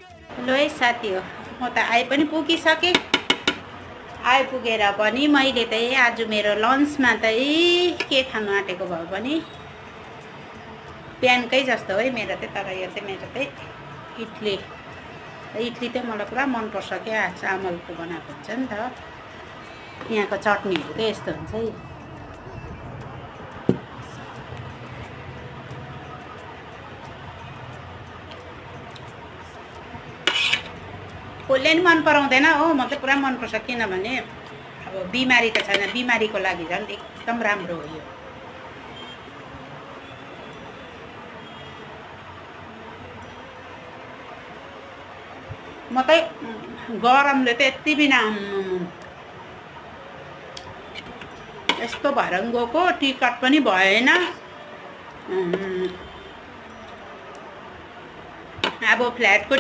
Hello है साथी हो, म त आइ पनि पुगिसकेँ। आइपुगेर पनि मैले चाहिँ आज मेरो लन्चमा चाहिँ के खानु आँटेको भए पनि बिहानकै जस्तो है मेरो चाहिँ, तर यो चाहिँ मेरो चाहिँ इडली। इडली चाहिँ मलाई पुरा मनपर्छ क्या, चामलको बनाएको हुन्छ नि त। यहाँको चटनीहरू चाहिँ यस्तो हुन्छ है। कसले नि मन पराउँदैन हो, म चाहिँ पुरा मनपर्छ। किनभने अब बिमारी त छैन, बिमारीको लागि झन् एकदम राम्रो हो यो। म चाहिँ गरमले चाहिँ यति बिना यस्तो भएर गएको, टिकट पनि भएन। अब फ्ल्याटको